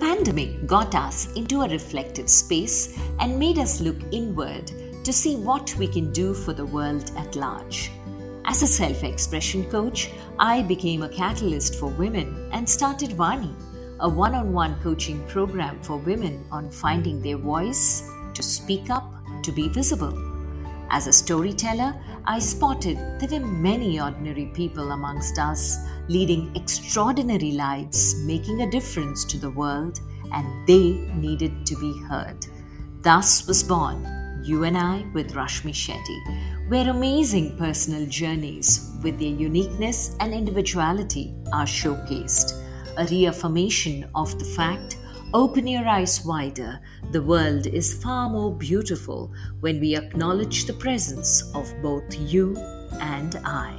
pandemic got us into a reflective space and made us look inward to see what we can do for the world at large. As a self-expression coach, I became a catalyst for women and started Vani, a one-on-one coaching program for women on finding their voice, to speak up, to be visible. As a storyteller, I spotted there were many ordinary people amongst us leading extraordinary lives, making a difference to the world, and they needed to be heard. Thus was born You and I with Rashmi Shetty, where amazing personal journeys with their uniqueness and individuality are showcased, a reaffirmation of the fact: open your eyes wider. The world is far more beautiful when we acknowledge the presence of both you and I.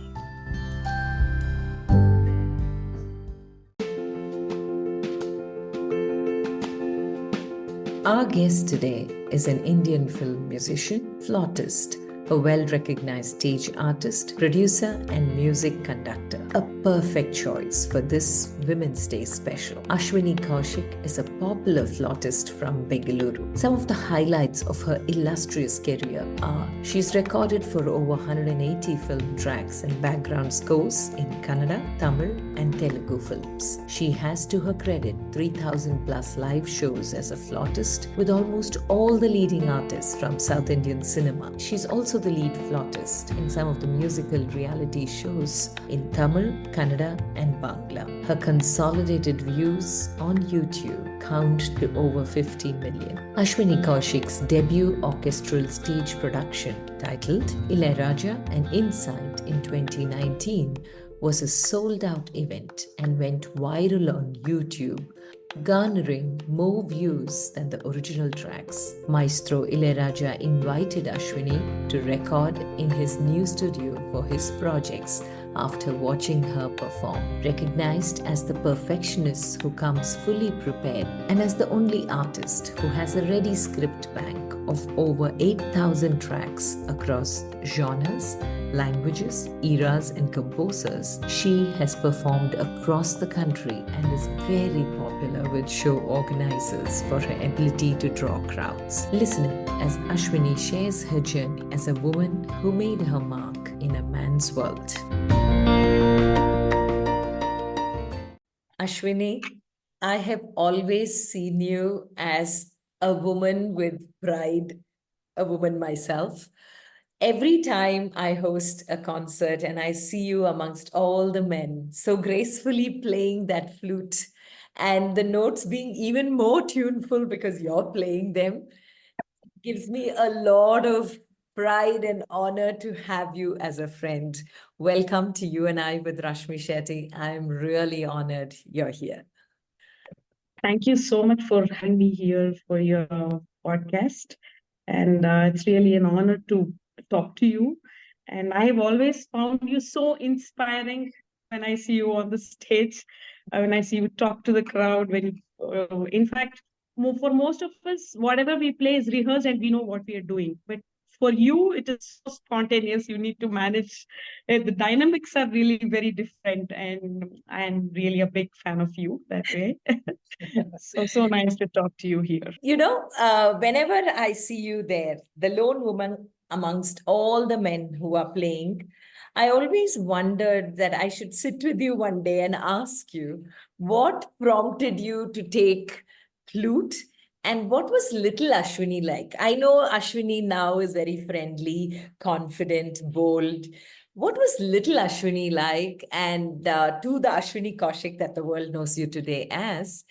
Our guest today is an Indian film musician, flautist, a well-recognized stage artist, producer, and music conductor. A perfect choice for this Women's Day special. Ashwini Koushik is a popular flautist from Bengaluru. Some of the highlights of her illustrious career are: she's recorded for over 180 film tracks and background scores in Kannada, Tamil, and Telugu films. She has to her credit 3,000 plus live shows as a flautist with almost all the leading artists from South Indian cinema. She's also the lead flautist in some of the musical reality shows in Tamil, Kannada, and Bangla. Her consolidated views on YouTube count to over 50 million. Ashwini Koushik's debut orchestral stage production, titled Ilaiyaraaja: An Insight, in 2019, was a sold-out event and went viral on YouTube, garnering more views than the original tracks. Maestro Ilaiyaraaja invited Ashwini to record in his new studio for his projects after watching her perform. Recognized as the perfectionist who comes fully prepared, and as the only artist who has a ready script bank of over 8,000 tracks across genres, languages, eras, and composers, she has performed across the country and is very popular with show organizers for her ability to draw crowds. Listen as Ashwini shares her journey as a woman who made her mark in a man's world. Ashwini, I have always seen you as a woman with pride, a woman myself. Every time I host a concert and I see you amongst all the men, so gracefully playing that flute, and the notes being even more tuneful because you're playing them, gives me a lot of pride and honor to have you as a friend. Welcome to You and I with Rashmi Shetty. I'm really honored you're here. Thank you so much for having me here for your podcast. And it's really an honor to talk to you. And I've always found you so inspiring when I see you on the stage, when I see you talk to the crowd. In fact, for most of us, whatever we play is rehearsed and we know what we are doing. But for you, it is so spontaneous. You need to manage. The dynamics are really very different. And I'm really a big fan of you that way. So nice to talk to you here. You know, whenever I see you there, the lone woman amongst all the men who are playing, I always wondered that I should sit with you one day and ask you what prompted you to take flute, and what was little Ashwini like? I know Ashwini now is very friendly, confident, bold. What was little Ashwini like, and to the Ashwini Koushik that the world knows you today as?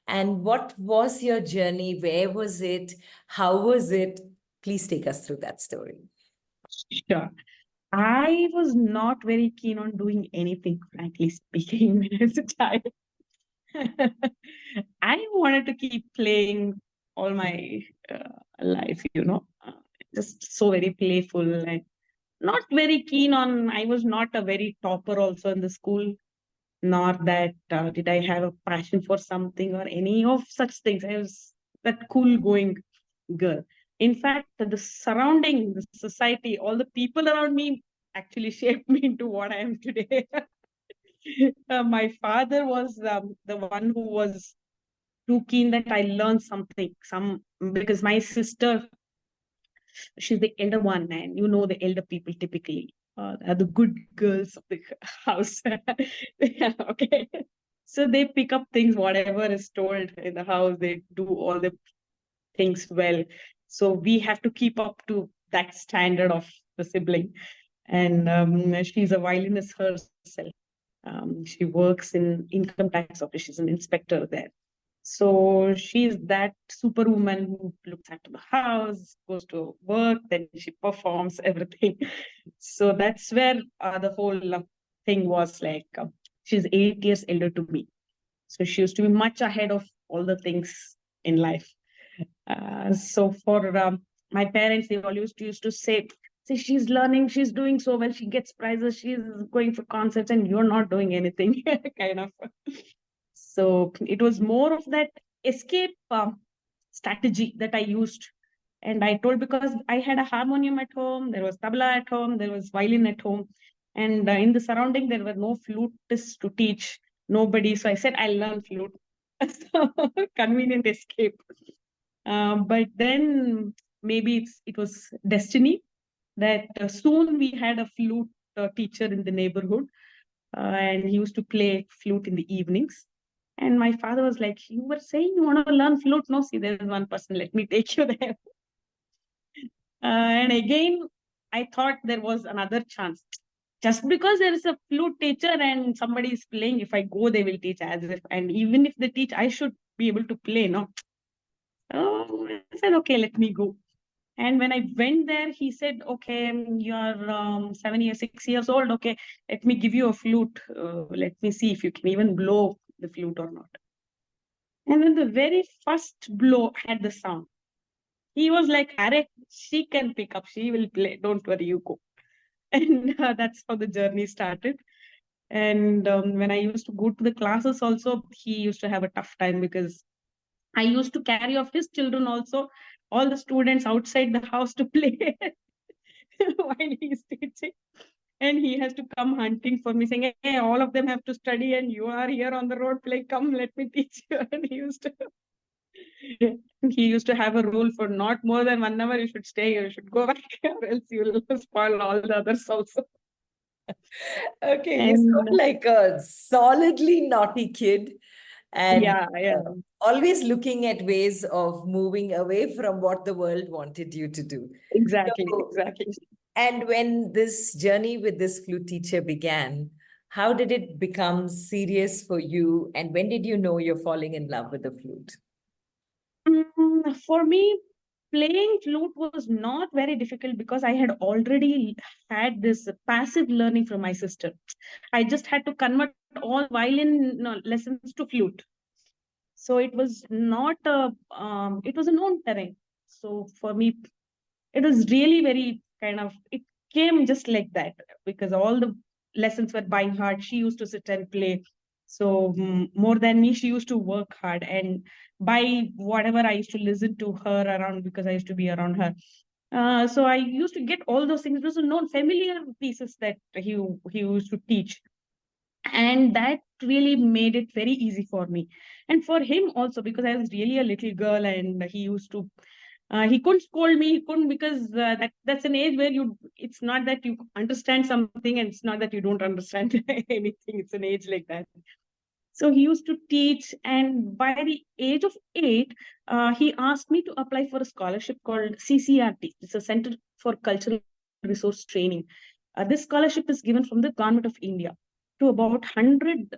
And what was your journey? Where was it? How was it? Please take us through that story. Sure. I was not very keen on doing anything, frankly speaking, when I was a child. I wanted to keep playing all my life, just so very playful and not very keen on. I was not a very topper also in the school, nor that did I have a passion for something or any of such things. I was that cool going girl. In fact, the surrounding, the society, all the people around me actually shaped me into what I am today. My father was the one who was too keen that I learn something, because my sister, she's the elder one, and you know the elder people typically are the good girls of the house. Yeah, okay. So they pick up things, whatever is told in the house, they do all the things well. So we have to keep up to that standard of the sibling. And she's a violinist herself. She works in income tax office. She's an inspector there. So she's that superwoman who looks after the house, goes to work, then she performs everything. So that's where the whole thing was like. She's 8 years elder to me. So she used to be much ahead of all the things in life. So for my parents, they all used to say, see, she's learning, she's doing so well, she gets prizes, she's going for concerts, and you're not doing anything, kind of. So it was more of that escape strategy that I used. And I told, because I had a harmonium at home, there was tabla at home, there was violin at home, and in the surrounding, there were no flutists to teach, nobody. So I said, I'll learn flute. So convenient escape. But then maybe it was destiny that soon we had a flute teacher in the neighborhood, and he used to play flute in the evenings. And my father was like, you were saying you want to learn flute? No, see, there's one person, let me take you there. And again, I thought there was another chance. Just because there is a flute teacher and somebody is playing, if I go, they will teach as if, and even if they teach, I should be able to play, no? Oh, I said, okay, let me go. And when I went there, he said, okay, you're 6 years old. Okay, let me give you a flute. Let me see if you can even blow the flute or not. And then the very first blow had the sound. He was like, Are, she can pick up, she will play. Don't worry, you go. And that's how the journey started. And when I used to go to the classes also, he used to have a tough time, because I used to carry off his children also, all the students outside the house to play while he's teaching. And he has to come hunting for me, saying, hey, all of them have to study and you are here on the road playing. Come, let me teach you. And he used to have a rule for not more than 1 hour, you should stay here, you should go back, or else you will spoil all the others also. Okay, you And sound like a solidly naughty kid, and yeah. always looking at ways of moving away from what the world wanted you to do. Exactly. And when this journey with this flute teacher began, how did it become serious for you? And when did you know you're falling in love with the flute? For me, playing flute was not very difficult, because I had already had this passive learning from my sister. I just had to convert all violin lessons to flute. So it was not it was a known terrain. So for me, it was really very it came just like that, because all the lessons were by heart. She used to sit and play. So more than me, she used to work hard. And by whatever, I used to listen to her around, because I used to be around her. So I used to get all those things. It was known familiar pieces that he used to teach. And that really made it very easy for me. And for him also, because I was really a little girl, and he used to he couldn't scold me. He couldn't, because that's an age where it's not that you understand something, and it's not that you don't understand anything. It's an age like that. So he used to teach, and by the age of 8, he asked me to apply for a scholarship called CCRT. It's a Center for Cultural Resource Training. This scholarship is given from the Government of India to about 100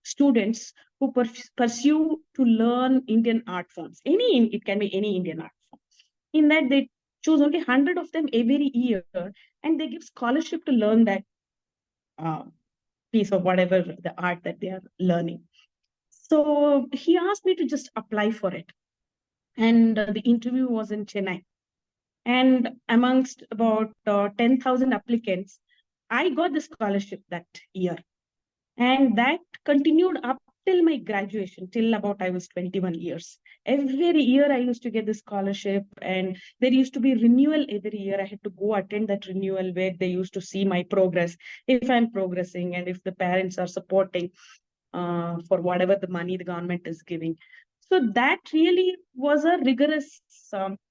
students who pursue to learn Indian art forms. It can be any Indian art form. In that, they choose only 100 of them every year, and they give scholarship to learn that piece of whatever the art that they are learning. So he asked me to just apply for it. And the interview was in Chennai. And amongst about 10,000 applicants, I got the scholarship that year. And that continued up till my graduation, till about I was 21 years. Every year I used to get the scholarship, and there used to be renewal every year. I had to go attend that renewal, where they used to see my progress, if I'm progressing, and if the parents are supporting for whatever the money the government is giving. So that really was a rigorous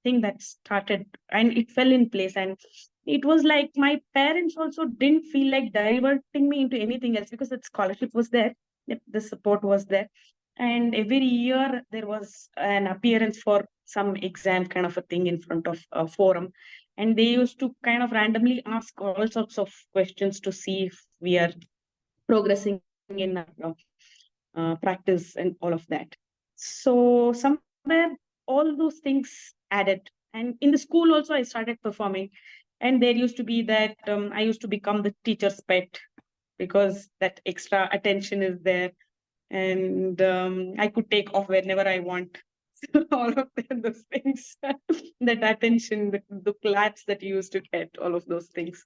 thing that started, and it fell in place. And it was like my parents also didn't feel like diverting me into anything else, because the scholarship was there, the support was there. And every year there was an appearance for some exam kind of a thing in front of a forum. And they used to kind of randomly ask all sorts of questions to see if we are progressing in practice and all of that. So somewhere all those things added. And in the school also, I started performing. And there used to be that I used to become the teacher's pet, because that extra attention is there. And I could take off whenever I want. All of those things, that attention, the claps that you used to get, all of those things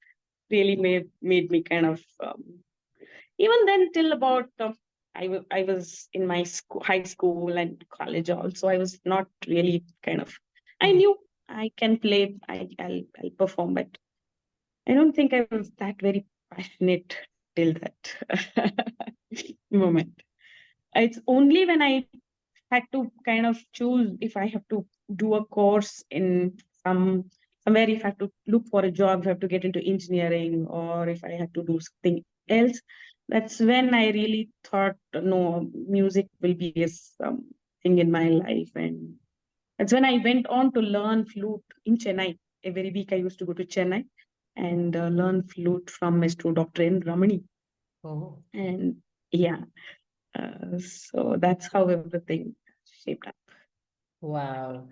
really made me kind of even then, till about I was in my high school and college also, I was not really kind of, I knew I can play, I'll perform, but I don't think I was that very passionate till that moment. It's only when I had to kind of choose if I have to do a course in somewhere, if I have to look for a job, if I have to get into engineering, or if I have to do something else. That's when I really thought, no, music will be a thing in my life. And that's when I went on to learn flute in Chennai. Every week I used to go to Chennai and learn flute from Maestro Dr. N. Ramani. Oh. And yeah, so that's how everything shaped up. Wow.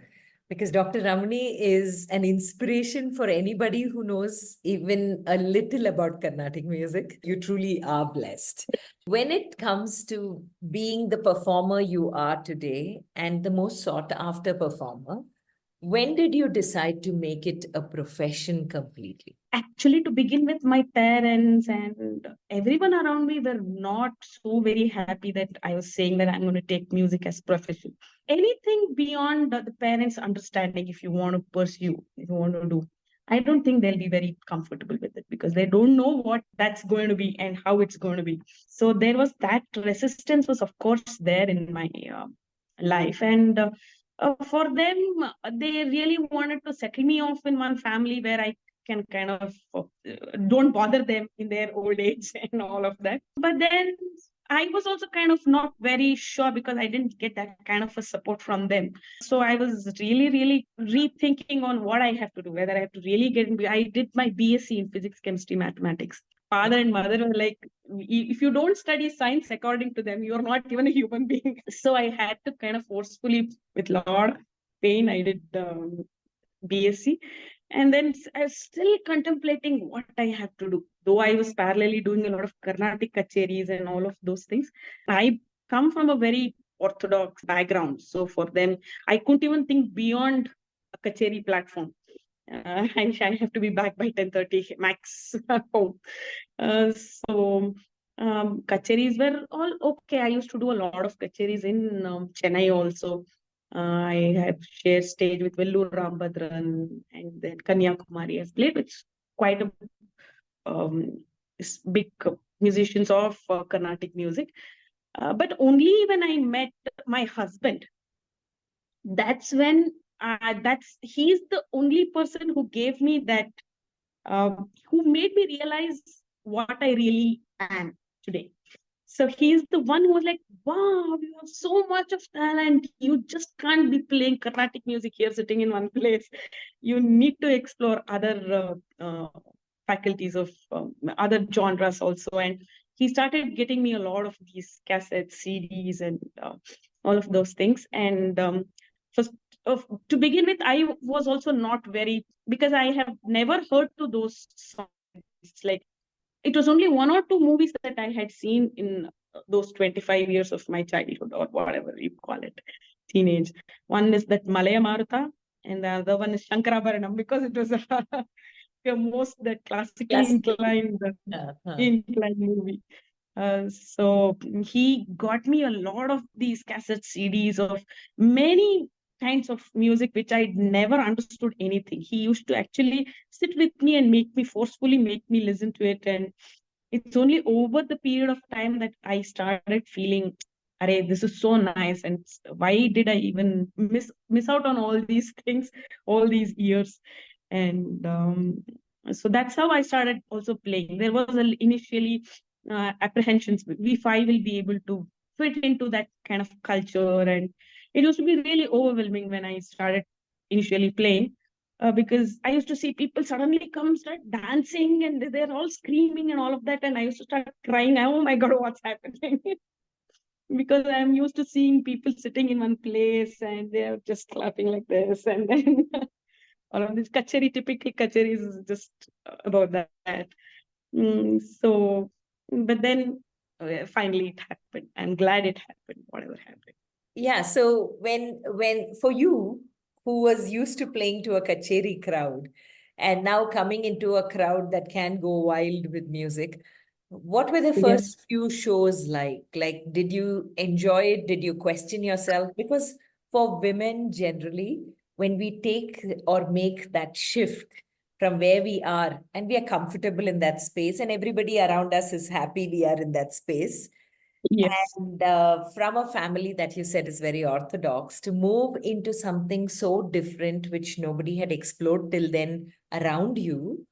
Because Dr. Ramani is an inspiration for anybody who knows even a little about Carnatic music. You truly are blessed. When it comes to being the performer you are today and the most sought after performer, when did you decide to make it a profession completely? Actually, to begin with, my parents and everyone around me were not so very happy that I was saying that I'm going to take music as profession. Anything beyond the parents' understanding, if you want to pursue, if you want to do, I don't think they'll be very comfortable with it, because they don't know what that's going to be and how it's going to be. So there was that resistance was, of course, there in my life. And for them, they really wanted to settle me off in one family where I can kind of don't bother them in their old age and all of that. But then I was also kind of not very sure, because I didn't get that kind of a support from them. So I was really, really rethinking on what I have to do, whether I have to really get into. I did my BSc in physics, chemistry, mathematics. Father and mother were like, if you don't study science according to them, you're not even a human being. So I had to kind of forcefully, with a lot of pain, I did BSc. And then I was still contemplating what I have to do. Though I was parallelly doing a lot of Carnatic kacheris and all of those things, I come from a very orthodox background. So for them, I couldn't even think beyond a kacheri platform. I have to be back by 10:30 max home. So kacheris were all okay. I used to do a lot of kacheris in Chennai also. I have shared stage with Vellur Rambhadran, and then Kanyakumari. I've played with quite a big musicians of Carnatic music. But only when I met my husband, that's when he's the only person who gave me that, who made me realize what I really am today. So he's the one who was like, wow, you have so much of talent. You just can't be playing Carnatic music here sitting in one place. You need to explore other faculties of other genres also. And he started getting me a lot of these cassettes, CDs, and all of those things. And first, to begin with, I was also not very, because I have never heard to those songs. It's like, it was only one or two movies that I had seen in those 25 years of my childhood, or whatever you call it, teenage. One is that Malaya Maruta, and the other one is Shankarabharanam, because it was most the classically inclined movie. So he got me a lot of these cassette CDs of many kinds of music which I'd never understood anything. He used to actually sit with me and forcefully make me listen to it. And it's only over the period of time that I started feeling Arey, this is so nice, and why did I even miss out on all these things all these years? And so that's how I started also playing. There was initially apprehensions. If I will be able to fit into that kind of culture, and it used to be really overwhelming when I started initially playing. Because I used to see people suddenly come start dancing and they're all screaming and all of that, and I used to start crying. Oh my God, what's happening? Because I'm used to seeing people sitting in one place and they're just clapping like this, and then all of this kacheri, typical kacheris is just about that. So, but then finally it happened. I'm glad it happened, whatever happened. Yeah, so when for you, who was used to playing to a kacheri crowd and now coming into a crowd that can go wild with music, what were the Yeah. first few shows like? Like, did you enjoy it? Did you question yourself? Because for women generally, when we take or make that shift from where we are and we are comfortable in that space and everybody around us is happy we are in that space, Yes. and from a family that you said is very orthodox, to move into something so different, which nobody had explored till then around you,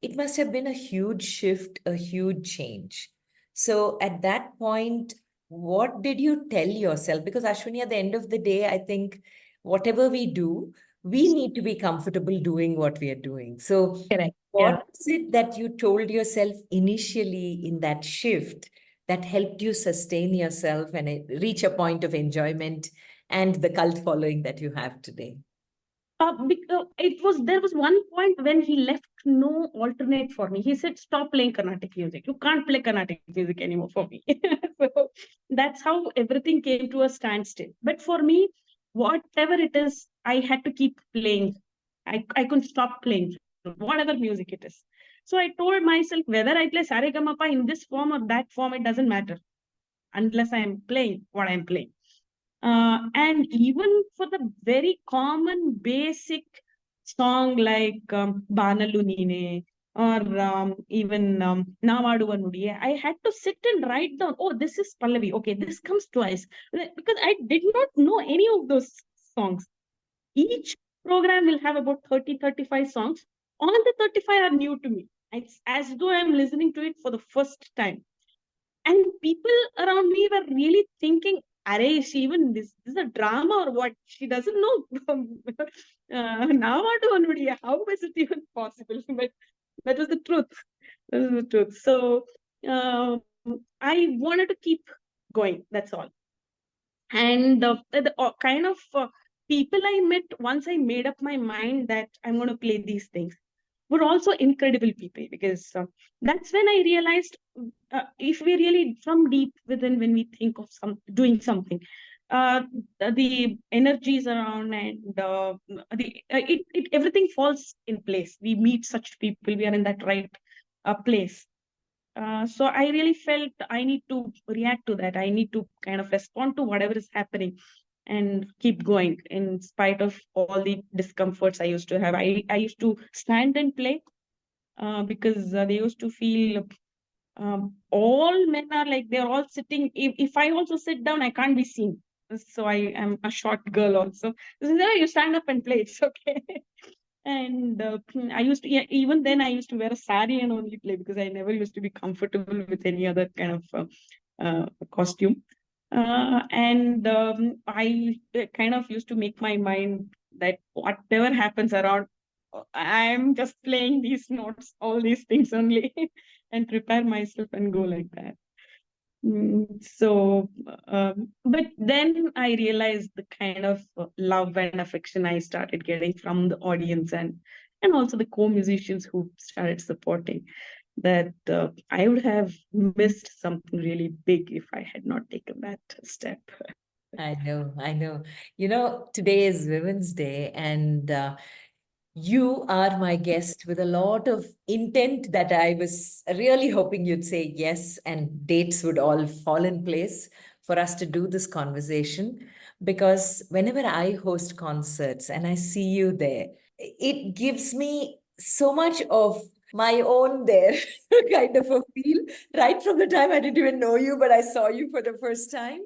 it must have been a huge shift, a huge change. So at that point, what did you tell yourself? Because Ashwini, at the end of the day, I think whatever we do, we need to be comfortable doing what we are doing. So Correct. Yeah. what is it that you told yourself initially in that shift that helped you sustain yourself and reach a point of enjoyment and the cult following that you have today? There was one point when he left no alternate for me. He said, "Stop playing Carnatic music. You can't play Carnatic music anymore for me." So that's how everything came to a standstill. But for me, whatever it is, I had to keep playing. I couldn't stop playing whatever music it is. So I told myself, whether I play Saregamapa in this form or that form, it doesn't matter unless I'm playing what I'm playing. And even for the very common basic song like Banalu Nine or even Navadu Udiya, I had to sit and write down, oh, this is Pallavi. Okay, this comes twice. Because I did not know any of those songs. Each program will have about 30, 35 songs. All the 35 are new to me. It's as though I'm listening to it for the first time. And people around me were really thinking, Arey, she even this is a drama or what? She doesn't know. Now how is it even possible? But that was the truth. That was the truth. So I wanted to keep going. That's all. And the kind of people I met once I made up my mind that I'm going to play these things were also incredible people, because that's when I realized if we really from deep within, when we think of doing something, uh, the energies around and everything falls in place. We meet such people, we are in that right place. So I really felt I need to react to that. I need to kind of respond to whatever is happening and keep going in spite of all the discomforts I used to have. I used to stand and play because they used to feel all men are like, they're all sitting. If I also sit down, I can't be seen. So I am a short girl also. So you stand up and play. It's okay. And I used to, yeah, even then I used to wear a sari and only play, because I never used to be comfortable with any other kind of costume. And I kind of used to make my mind that whatever happens around, I'm just playing these notes, all these things only, and prepare myself and go like that. So, but then I realized the kind of love and affection I started getting from the audience, and also the co-musicians who started supporting, that I would have missed something really big if I had not taken that step. I know, I know. You know, today is Women's Day, and you are my guest with a lot of intent that I was really hoping you'd say yes, and dates would all fall in place for us to do this conversation. Because whenever I host concerts and I see you there, it gives me so much of my own there kind of a feel right from the time I didn't even know you, but I saw you for the first time.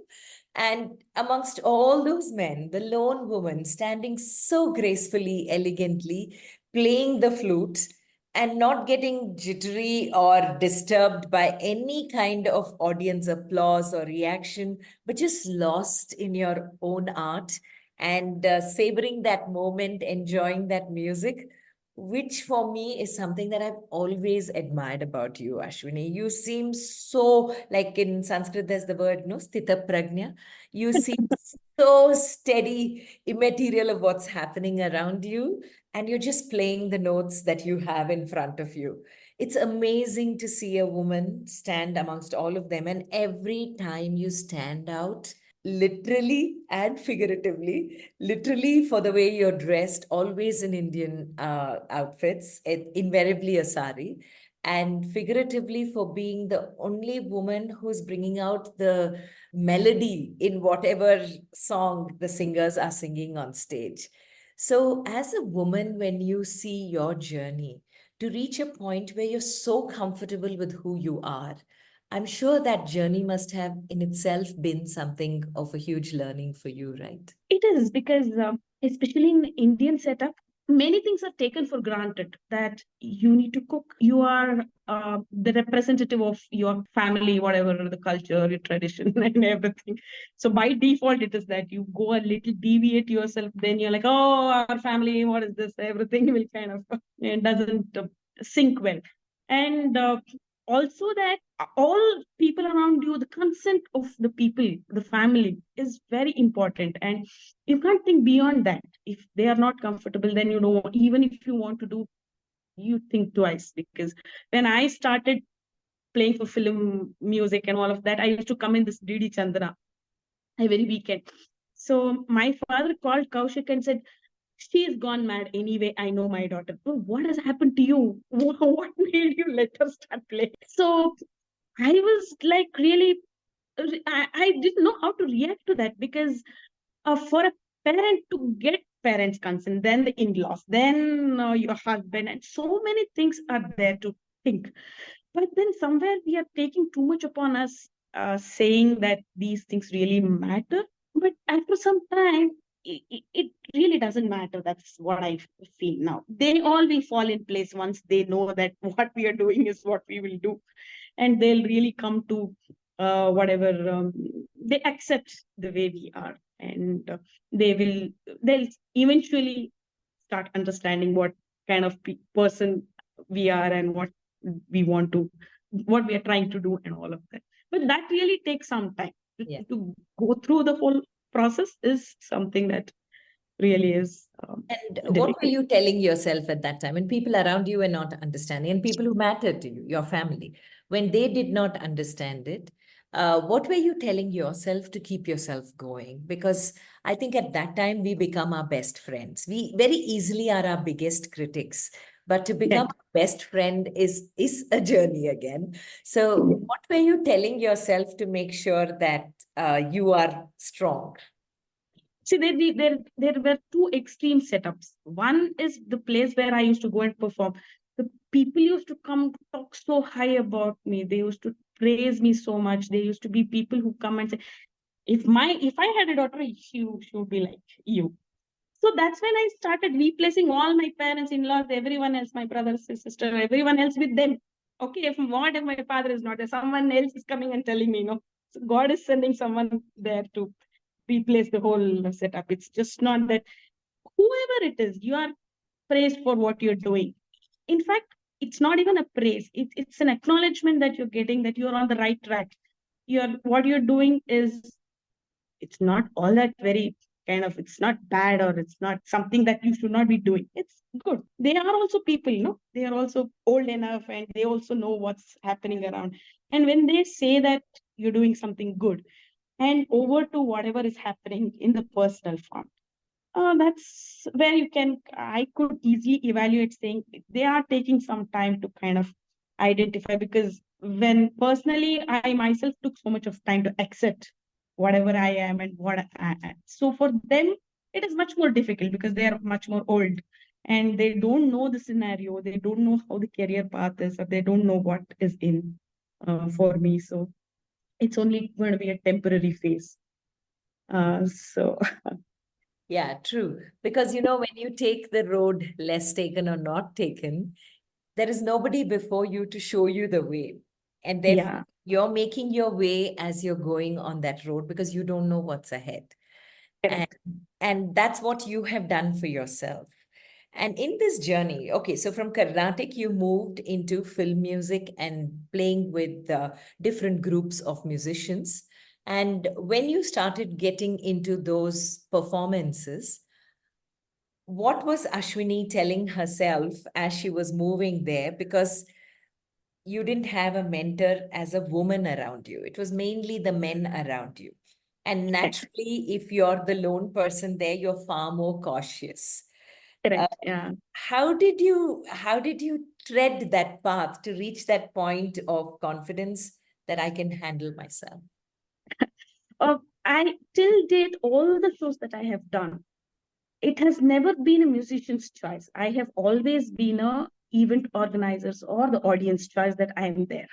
And amongst all those men, the lone woman standing so gracefully, elegantly, playing the flute and not getting jittery or disturbed by any kind of audience applause or reaction, but just lost in your own art and savoring that moment, enjoying that music, which for me is something that I've always admired about you, Ashwini. You seem so, like in Sanskrit, there's the word, no, sthita prajna. You seem so steady, immaterial of what's happening around you, and you're just playing the notes that you have in front of you. It's amazing to see a woman stand amongst all of them, and every time you stand out, literally and figuratively, literally for the way you're dressed, always in Indian outfits, invariably a sari, and figuratively for being the only woman who's bringing out the melody in whatever song the singers are singing on stage. So, as a woman, when you see your journey to reach a point where you're so comfortable with who you are, I'm sure that journey must have in itself been something of a huge learning for you, right? It is because, especially in the Indian setup, many things are taken for granted that you need to cook. You are the representative of your family, whatever the culture, your tradition, and everything. So by default, it is that you go a little deviate yourself. Then you're like, oh, our family, what is this? Everything will kind of it doesn't sync well. And also that all people around you, the consent of the people, the family is very important. And you can't think beyond that. If they are not comfortable, then you know, even if you want to do, you think twice. Because when I started playing for film music and all of that, I used to come in this DD Chandana every weekend. So my father called Kaushik and said, she's gone mad anyway. I know my daughter. Oh, what has happened to you? What made you let her start playing? So I was like, really, I didn't know how to react to that, because for a parent to get parents' consent, then the in-laws, then your husband, and so many things are there to think. But then somewhere we are taking too much upon us, saying that these things really matter. But after some time, it really doesn't matter. That's what I feel now. They all will fall in place once they know that what we are doing is what we will do. And they'll really come to whatever they accept the way we are. And they'll eventually start understanding what kind of person we are and what we want to, what we are trying to do and all of that. But that really takes some time. Yeah. To go through the whole process is something that really is And what difficult. were you telling yourself at that time? And people around you were not understanding, and people who mattered to you, your family, when they did not understand it, what were you telling yourself to keep yourself going? Because I think at that time we become our best friends. We very easily are our biggest critics. But to become a best friend is a journey again. So, what were you telling yourself to make sure that you are strong? See, there were two extreme setups. One is the place where I used to go and perform. The people used to come talk so high about me. They used to praise me so much. There used to be people who come and say, if I had a daughter, she would be like you. So that's when I started replacing all my parents, in-laws, everyone else, my brothers, sister, everyone else with them. Okay, if my father is not there, someone else is coming and telling me, no. So God is sending someone there to replace the whole setup. It's just not that whoever it is, you are praised for what you're doing. In fact, it's not even a praise. It's an acknowledgement that you're getting, that you're on the right track. What you're doing is, it's not all that very kind of, it's not bad, or it's not something that you should not be doing. It's good. They are also people, they are also old enough, and they also know what's happening around. And when they say that you're doing something good, and over to whatever is happening in the personal form, that's where I could easily evaluate, saying they are taking some time to kind of identify. Because when personally I myself took so much of time to accept whatever I am and what I am. So for them, it is much more difficult because they are much more old and they don't know the scenario. They don't know how the career path is, or they don't know what is in for me. So it's only going to be a temporary phase. So Yeah, true. Because, when you take the road less taken or not taken, there is nobody before you to show you the way. And therefore, yeah, you're making your way as you're going on that road because you don't know what's ahead. And, correct. and that's what you have done for yourself. And in this journey, okay, so from Carnatic, you moved into film music and playing with different groups of musicians. And when you started getting into those performances, what was Ashwini telling herself as she was moving there? Because you didn't have a mentor as a woman around you, it was mainly the men around you. And Correct. naturally, if you're the lone person there, you're far more cautious. Uh, Correct. Yeah. how did you tread that path to reach that point of confidence that I can handle myself? I till date, all the shows that I have done, it has never been a musician's choice. I have always been a event organizers or the audience choice that I am there.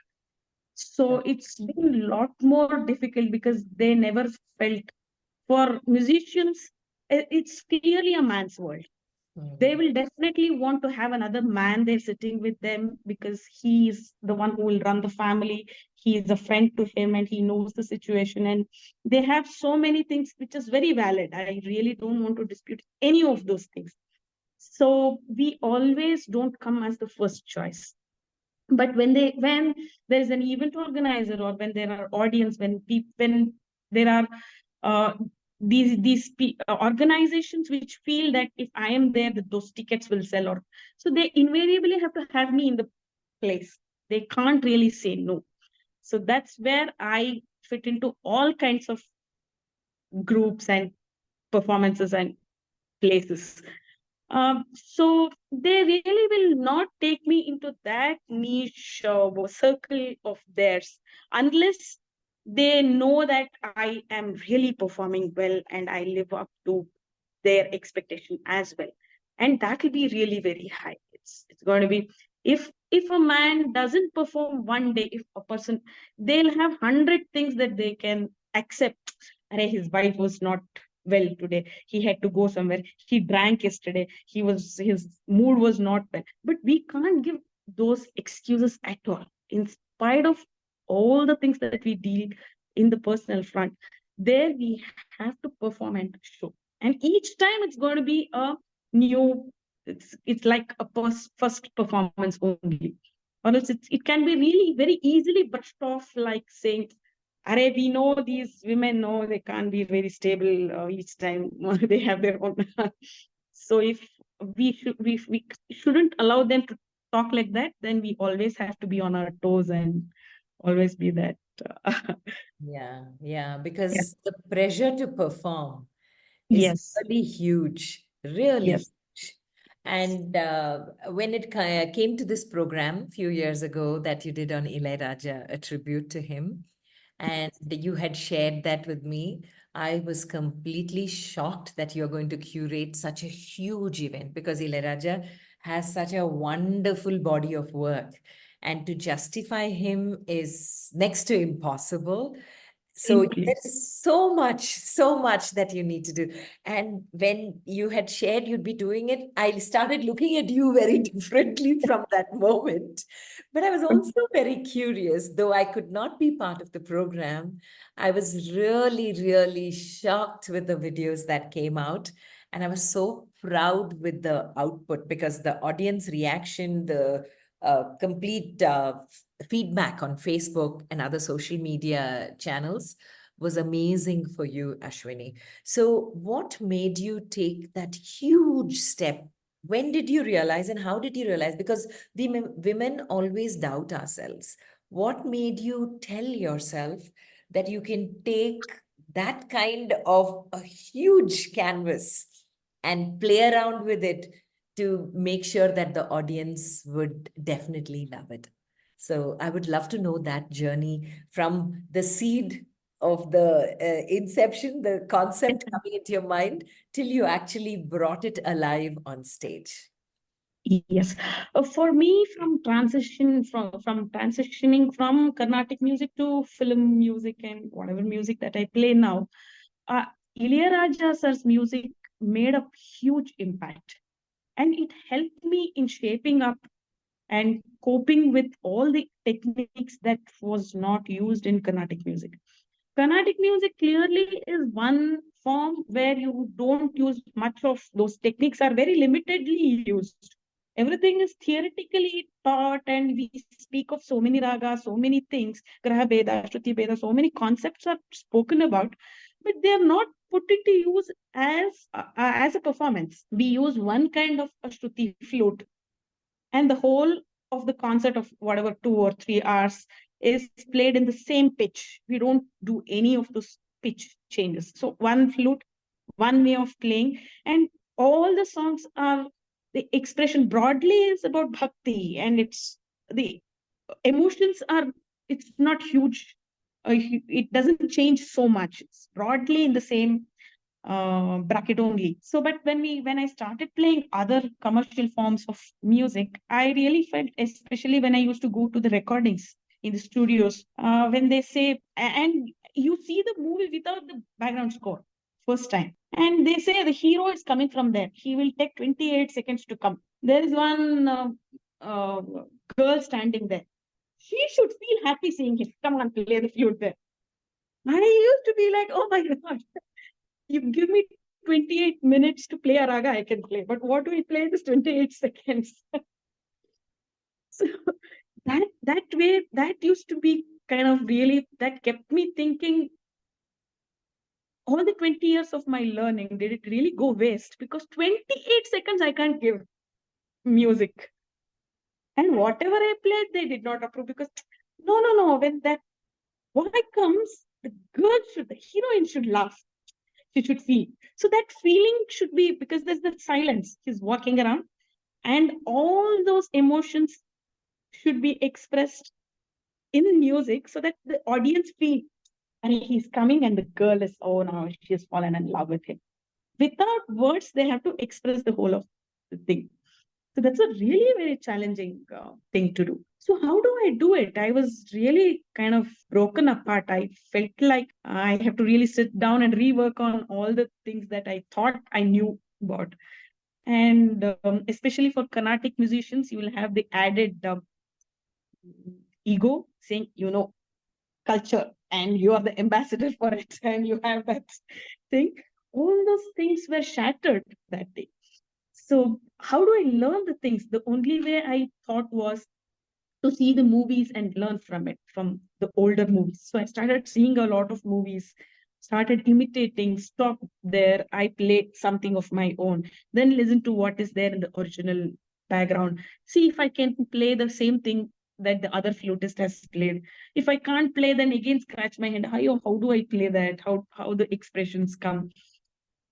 So it's been a lot more difficult because they never felt, for musicians, it's clearly a man's world. They Mm. will definitely want to have another man there sitting with them because he is the one who will run the family. He is a friend to him and he knows the situation. And they have so many things which is very valid. I really don't want to dispute any of those things. So we always don't come as the first choice. But when there is an event organizer, or when there are audience, when there are uh, organizations which feel that if I am there, that those tickets will sell, or so they invariably have to have me in the place. They can't really say no. So that's where I fit into all kinds of groups and performances and places. So they really will not take me into that niche circle of theirs unless they know that I am really performing well and I live up to their expectation as well. And that will be really very high. It's going to be, if a man doesn't perform one day, if a person, they'll have 100 things that they can accept. Arey, his wife was not well today, he had to go somewhere, he drank yesterday, his mood was not well, but we can't give those excuses at all. In spite of all the things that we deal in the personal front, there we have to perform and show. And each time it's going to be a new, it's like a first performance only, or else it can be really very easily brushed off, like saying, Are, we know these women know they can't be very stable each time they have their own. So if we shouldn't allow them to talk like that, then we always have to be on our toes and always be that. Uh, Yeah, yeah. because the pressure to perform is Yes. really huge, really Yes. huge. And when it came to this program a few years ago that you did on Ilaiyaraaja, a tribute to him, and you had shared that with me, I was completely shocked that you're going to curate such a huge event because Ilaiyaraaja has such a wonderful body of work. And to justify him is next to impossible. So Thank you. there's so much that you need to do. And when you had shared you'd be doing it, I started looking at you very differently from that moment. But I was also very curious, though I could not be part of the program. I was really, really shocked with the videos that came out. And I was so proud with the output because the audience reaction, the complete feedback on Facebook and other social media channels was amazing for you, Ashwini. So, what made you take that huge step? When did you realize, and how did you realize? Because we women always doubt ourselves. What made you tell yourself that you can take that kind of a huge canvas and play around with it to make sure that the audience would definitely love it? So I would love to know that journey from the seed of the inception, the concept coming into your mind, till you actually brought it alive on stage. Yes. For me, from transitioning from Carnatic music to film music and whatever music that I play now, uh, Ilaiyaraaja sir's music made a huge impact, and it helped me in shaping up and coping with all the techniques that was not used in Carnatic music. Carnatic music clearly is one form where you don't use much of those techniques, are very limitedly used. Everything is theoretically taught, and we speak of so many ragas, so many things, Graha Beda, Shruti Beda, so many concepts are spoken about, but they are not put into use as a performance. We use one kind of a Shruti flute, and the whole of the concert of whatever 2 or 3 hours is played in the same pitch. We don't do any of those pitch changes. So one flute, one way of playing, and all the songs are, the expression broadly is about bhakti, and it's the emotions are, it's not huge. It doesn't change so much. It's broadly in the same bracket only. So, but when I started playing other commercial forms of music, I really felt, especially when I used to go to the recordings in the studios, when they say, and you see the movie without the background score first time, and they say the hero is coming from there. He will take 28 seconds to come. There is one uh, girl standing there. She should feel happy seeing him. Come on, play the flute there. I used to be like, oh my God, you give me 28 minutes to play a raga, I can play. But what do I play this 28 seconds? So that way, that used to be kind of really, that kept me thinking, all the 20 years of my learning, did it really go waste? Because 28 seconds I can't give music. And whatever I played, they did not approve, because no, when that boy comes, the girl should, the heroine should laugh. She should feel. So that feeling should be, because there's that silence. She's walking around, and all those emotions should be expressed in music so that the audience feel, and he's coming, and the girl is, oh, now she has fallen in love with him. Without words, they have to express the whole of the thing. So that's a really very challenging thing to do. So how do I do it? I was really kind of broken apart. I felt like I have to really sit down and rework on all the things that I thought I knew about. And especially for Carnatic musicians, you will have the added ego saying, culture, and you are the ambassador for it, and you have that thing. All those things were shattered that day. So how do I learn the things? The only way I thought was to see the movies and learn from it, from the older movies. So I started seeing a lot of movies, started imitating, stopped there. I played something of my own, then listen to what is there in the original background. See if I can play the same thing that the other flutist has played. If I can't play, then again scratch my head. How do I play that? How the expressions come?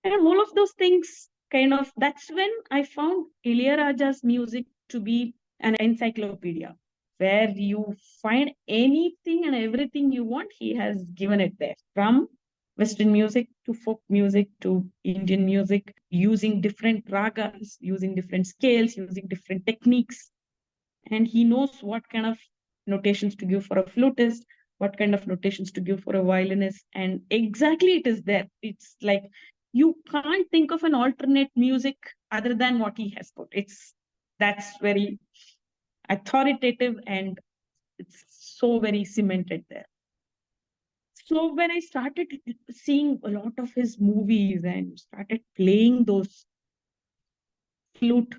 And all of those things kind of, that's when I found Ilaiyaraaja's music to be an encyclopedia, where you find anything and everything you want, he has given it there. From Western music to folk music to Indian music, using different ragas, using different scales, using different techniques. And he knows what kind of notations to give for a flutist, what kind of notations to give for a violinist, and exactly it is there. It's like you can't think of an alternate music other than what he has put. That's very authoritative, and it's so very cemented there. So when I started seeing a lot of his movies and started playing those flute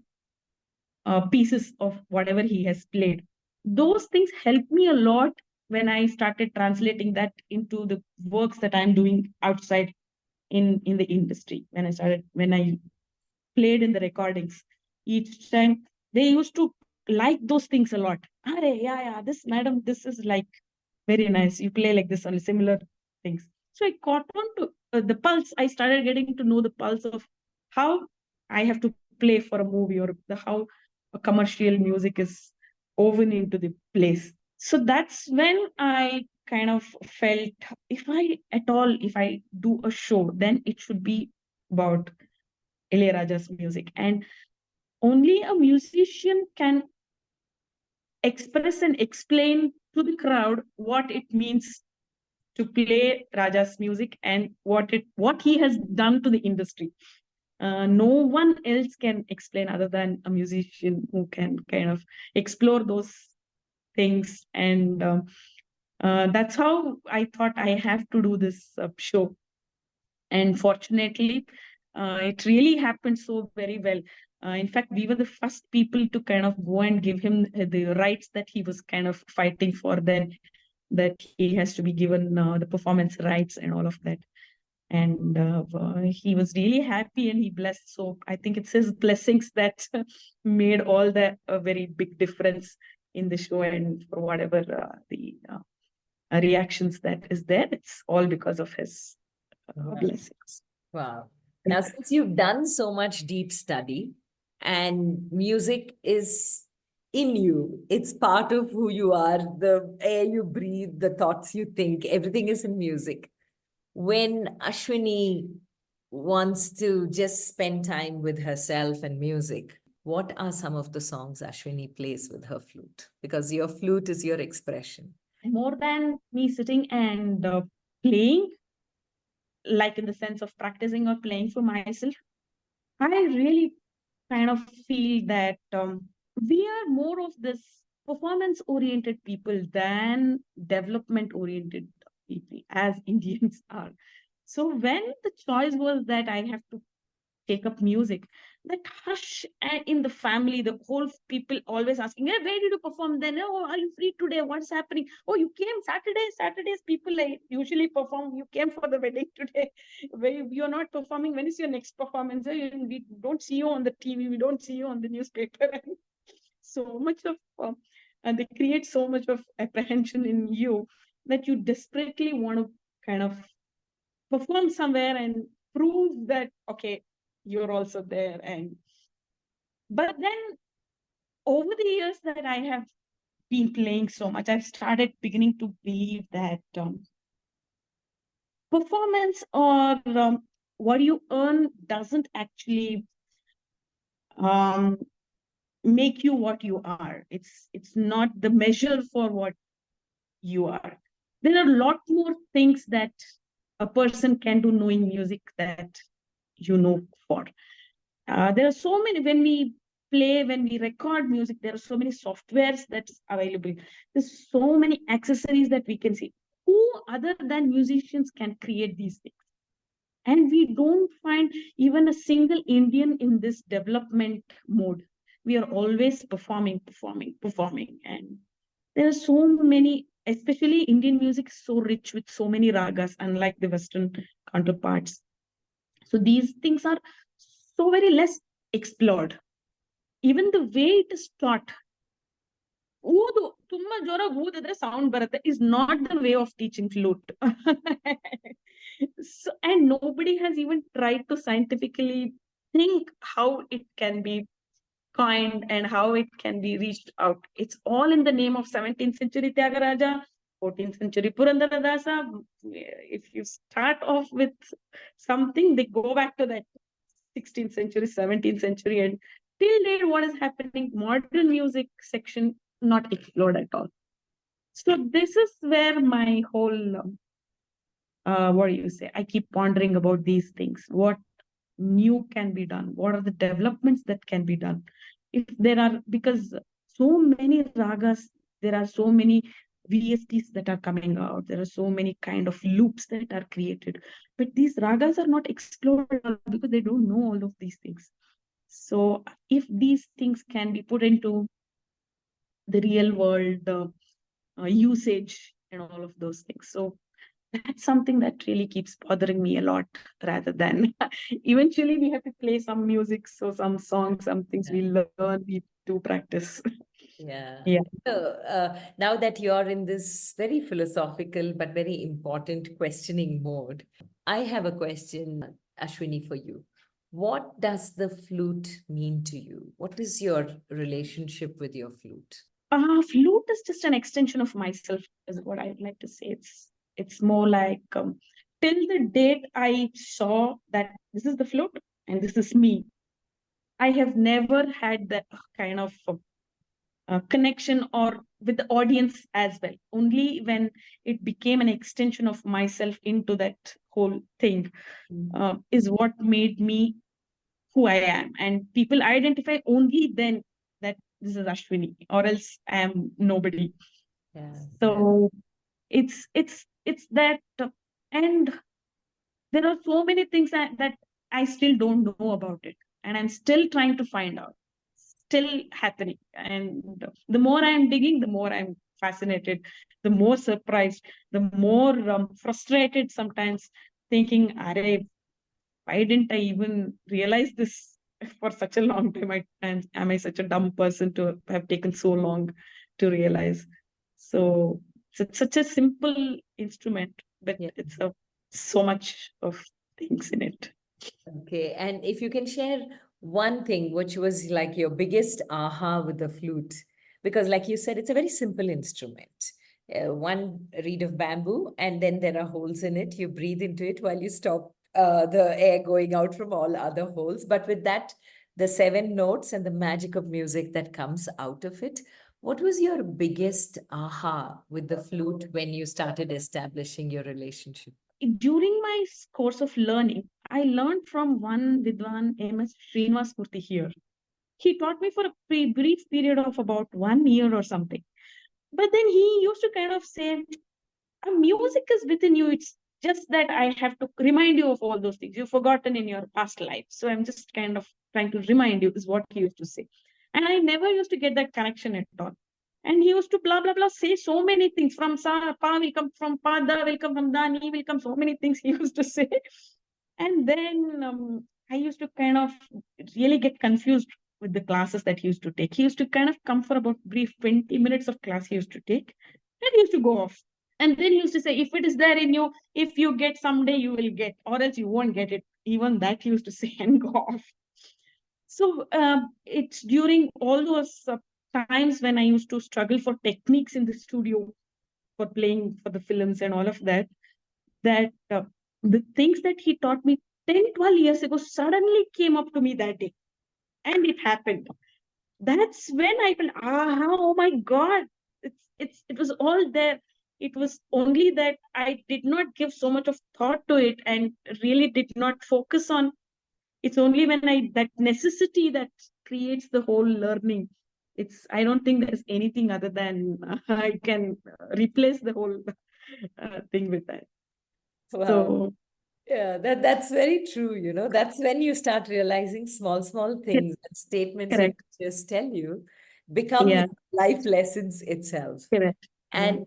pieces of whatever he has played, those things helped me a lot when I started translating that into the works that I'm doing outside in the industry. When I played in the recordings, each time they used to like those things a lot. Are, yeah, this madam, this is like very nice. You play like this on similar things. So I caught on to the pulse. I started getting to know the pulse of how I have to play for a movie, or how a commercial music is woven into the place. So that's when I kind of felt, if I do a show, then it should be about Ilaiyaraaja's music. And only a musician can express and explain to the crowd what it means to play Raja's music and what he has done to the industry. No one else can explain other than a musician who can kind of explore those things. And that's how I thought I have to do this show. And fortunately, it really happened so very well. In fact, we were the first people to kind of go and give him the rights that he was kind of fighting for, then that he has to be given the performance rights and all of that. And he was really happy and he blessed. So I think it's his blessings that made all the very big difference in the show. And for whatever the reactions that is there, it's all because of his blessings. Wow. Now, since you've done so much deep study and music is in you, it's part of who you are, the air you breathe, the thoughts you think, everything is in music. When Ashwini wants to just spend time with herself and music, what are some of the songs Ashwini plays with her flute? Because your flute is your expression. More than me sitting and playing, like in the sense of practicing or playing for myself, I really kind of feel that we are more of this performance-oriented people than development-oriented people, as Indians are. So when the choice was that I have to take up music, that hush in the family, the whole people always asking, hey, where did you perform then? Oh, are you free today? What's happening? Oh, you came Saturdays people like usually perform. You came for the wedding today. You're not performing. When is your next performance? We don't see you on the TV. We don't see you on the newspaper. So much of and they create so much of apprehension in you that you desperately want to kind of perform somewhere and prove that, okay, you're also there. But then over the years that I have been playing so much, I've started beginning to believe that performance or what you earn doesn't actually make you what you are. It's not the measure for what you are. There are a lot more things that a person can do knowing music that you know for. There are so many, when we record music, there are so many softwares that's available. There's so many accessories that we can see. Who other than musicians can create these things? And we don't find even a single Indian in this development mode. We are always performing. And there are so many, especially Indian music is so rich with so many ragas, unlike the Western counterparts. So these things are so very less explored. Even the way it is taught, sound is not the way of teaching flute. So, and nobody has even tried to scientifically think how it can be coined and how it can be reached out. It's all in the name of 17th century Tyagaraja, 14th century Purandaradasa. If you start off with something, they go back to that 16th century, 17th century, and till date, what is happening? Modern music section not explored at all. So this is where my whole, what do you say? I keep pondering about these things. What new can be done? What are the developments that can be done? If there are, because so many ragas, there are so many VSTs that are coming out. There are so many kind of loops that are created. But these ragas are not explored because they don't know all of these things. So if these things can be put into the real world usage and all of those things. So that's something that really keeps bothering me a lot, rather than eventually we have to play some music. So some songs, some things we learn, we do practice. Yeah. Yeah. So, now that you're in this very philosophical but very important questioning mode, I have a question, Ashwini, for you. What does the flute mean to you? What is your relationship with your flute? Flute is just an extension of myself, is what I'd like to say. It's more like till the date I saw that this is the flute and this is me, I have never had that kind of connection or with the audience as well. Only when it became an extension of myself into that whole thing is what made me who I am. And people identify only then that this is Ashwini, or else I am nobody. Yeah. So it's that, and there are so many things that I still don't know about it, and I'm still trying to find out, still happening. And the more I'm digging, the more I'm fascinated, the more surprised, the more frustrated sometimes, thinking, "Arey, why didn't I even realize this for such a long time? Am I such a dumb person to have taken so long to realize?" So it's such a simple instrument, but Yeah. it's so much of things in it. Okay. And if you can share one thing, which was like your biggest aha with the flute, because like you said, it's a very simple instrument. One reed of bamboo, and then there are holes in it. You breathe into it while you stop the air going out from all other holes. But with that, the 7 notes and the magic of music that comes out of it. What was your biggest aha with the flute when you started establishing your relationship? During my course of learning, I learned from one Vidwan, M.S. Srinivas here. He taught me for a brief period of about 1 year or something. But then he used to kind of say, music is within you. It's just that I have to remind you of all those things you've forgotten in your past life. So I'm just kind of trying to remind you, is what he used to say. And I never used to get that connection at all. And he used to blah, blah, blah, say so many things. From Sa, Pa will come, from Pa, Da will come, from Da, Ni will come, so many things he used to say. And then I used to kind of really get confused with the classes that he used to take. He used to kind of come for about brief 20 minutes of class he used to take, and he used to go off. And then he used to say, if it is there in you, if you get someday, you will get, or else you won't get it. Even that he used to say and go off. So it's during all those times when I used to struggle for techniques in the studio for playing for the films and all of that, that the things that he taught me 10, 12 years ago suddenly came up to me that day. And it happened. That's when I felt, oh my God, it was all there. It was only that I did not give so much of thought to it and really did not focus on. It's only when that necessity that creates the whole learning. I don't think there's anything other than I can replace the whole thing with that. Wow. So yeah, that's very true. That's when you start realizing small things and statements your correct. teachers tell you become Yeah, life lessons itself. correct. And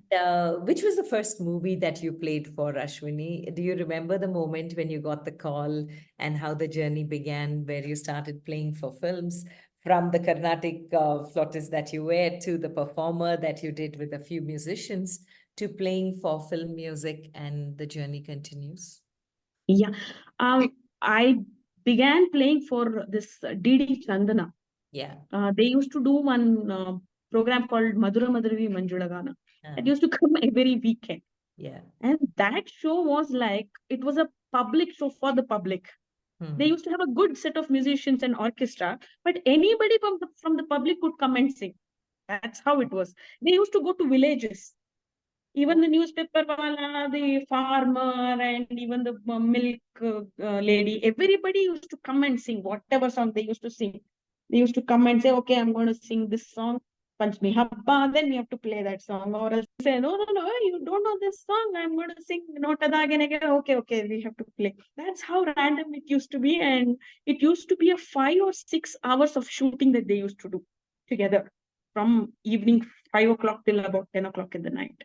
which was the first movie that you played for, Ashwini? Do you remember the moment when you got the call and how the journey began, where you started playing for films, from the Carnatic flautist that you were to the performer that you did with a few musicians to playing for film music, and the journey continues? Yeah. I began playing for this DD Chandana. Yeah. They used to do one program called Madhura Madhuravi Manjulagana. It used to come every weekend. Yeah. And that show was like, it was a public show for the public. They used to have a good set of musicians and orchestra, but anybody from the public could come and sing. That's how it was. They used to go to villages. Even the newspaper wala, the farmer, and even the milk lady, everybody used to come and sing whatever song they used to sing. They used to come and say, okay, I'm going to sing this song, Panchmi Habba, then we have to play that song. Or else say, no, you don't know this song, I'm going to sing Notada again. Okay, we have to play. That's how random it used to be. And it used to be a 5 or 6 hours of shooting that they used to do together from evening 5 o'clock till about 10 o'clock in the night.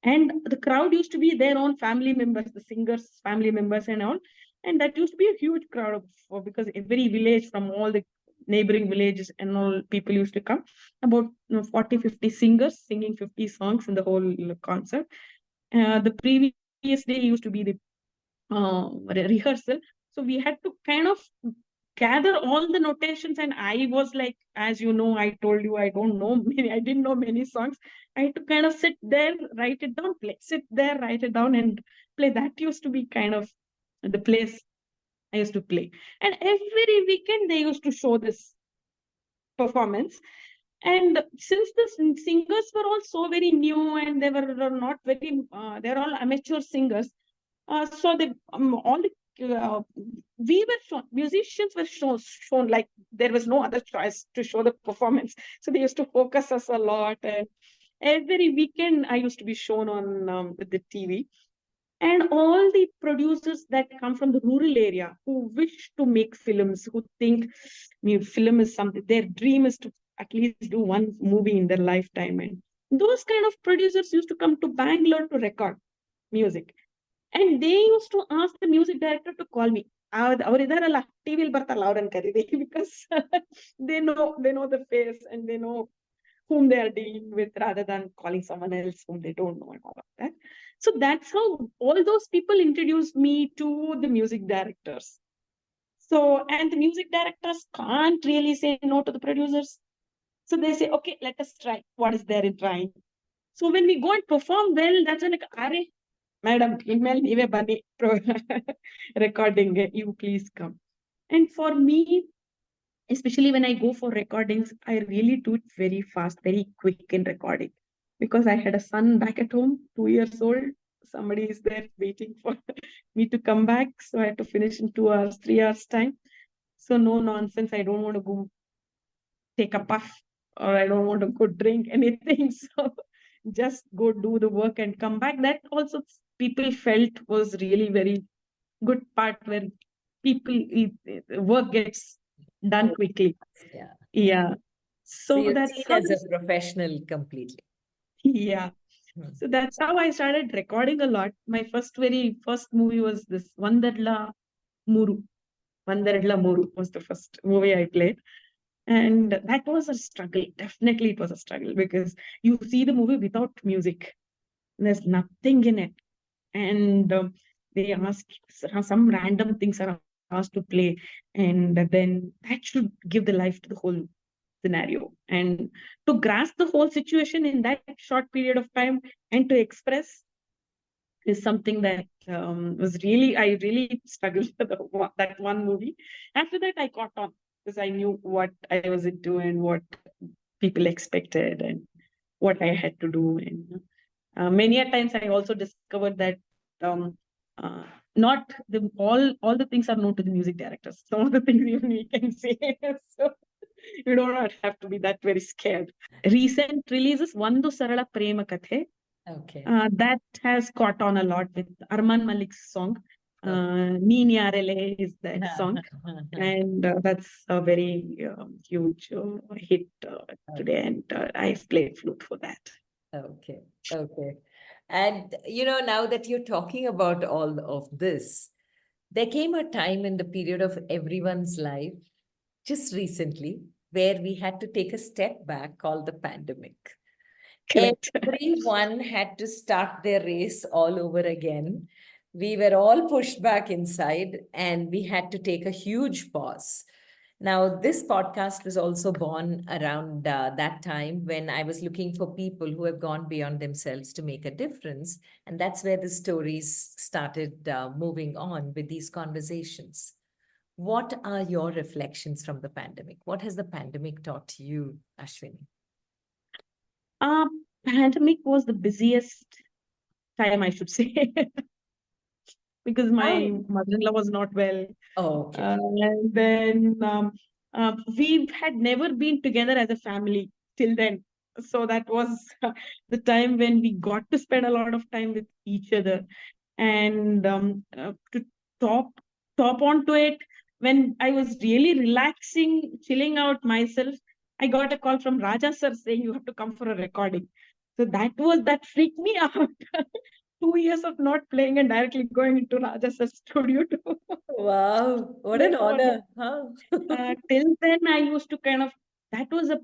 And the crowd used to be their own family members, the singers' family members and all. And that used to be a huge crowd because every village from all the neighboring villages and all people used to come. About 40, 50 singers singing 50 songs in the whole concert. The previous day used to be the rehearsal. So we had to kind of gather all the notations, and I was like, as you know, I told you I didn't know many songs. I had to kind of sit there, write it down, play, sit there, write it down, and play. That used to be kind of the place I used to play. And every weekend they used to show this performance. And since the singers were all so very new and they were not very, they're all amateur singers. So they all the we were shown, musicians were shown like there was no other choice to show the performance. So they used to focus us a lot, and every weekend I used to be shown on the TV. And all the producers that come from the rural area who wish to make films, who think film is something, their dream is to at least do one movie in their lifetime. And those kind of producers used to come to Bangalore to record music. And they used to ask the music director to call me. ಅವರಿದಾರಲ್ಲ ಟಿವಿಲ್ ಬರ್ತಾರಲ್ಲ ಅವ್ರನ್ನ ಕರೀರಿ because they know the face and they know whom they are dealing with rather than calling someone else whom they don't know and all of that. So that's how all those people introduced me to the music directors. So, and the music directors can't really say no to the producers. So they say, okay, let us try. What is there in trying? So when we go and perform well, that's when like, Are, madam, email nive bani recording, you please come. And for me, especially when I go for recordings, I really do it very fast, very quick in recording. Because I had a son back at home, 2 years old. Somebody is there waiting for me to come back. So I had to finish in 2 hours, 3 hours time. So no nonsense. I don't want to go take a puff or I don't want to go drink anything. So just go do the work and come back. That also people felt was really very good part where people work gets done quickly. Yeah. Yeah. So So you're that's seen how as a professional completely. yeah. Hmm. So that's how I started recording a lot. My very first movie was this Vandarla Muru. Vandarla Muru was the first movie I played. And that was a struggle. Definitely it was a struggle because you see the movie without music. There's nothing in it. And they ask some random things are asked to play. And then that should give the life to the whole scenario. And to grasp the whole situation in that short period of time and to express is something that I really struggled with that one movie. After that, I caught on because I knew what I was into and what people expected and what I had to do. And many a times I also discovered that um, uh, not all the things are known to the music directors. Some of the things even we can say. So you do not have to be that very scared. Recent releases, Vandu Sarala Prema Kathe. Okay. That has caught on a lot with Arman Malik's song. Neen Yarele is that song. And that's a very huge hit today. And I've played flute for that. Okay. Okay. And, now that you're talking about all of this, there came a time in the period of everyone's life, just recently, where we had to take a step back called the pandemic. Correct. Everyone had to start their race all over again. We were all pushed back inside and we had to take a huge pause. Now, this podcast was also born around that time when I was looking for people who have gone beyond themselves to make a difference. And that's where the stories started moving on with these conversations. What are your reflections from the pandemic? What has the pandemic taught you, Ashwini? Pandemic was the busiest time, I should say, because my mother-in-law was not well. Oh, okay. And then we had never been together as a family till then. So that was the time when we got to spend a lot of time with each other. And to top onto it, when I was really relaxing, chilling out myself, I got a call from Raja sir saying you have to come for a recording. So that freaked me out. 2 years of not playing and directly going into Raja sir's studio to Wow, what an honor. Huh? till then I used to that was a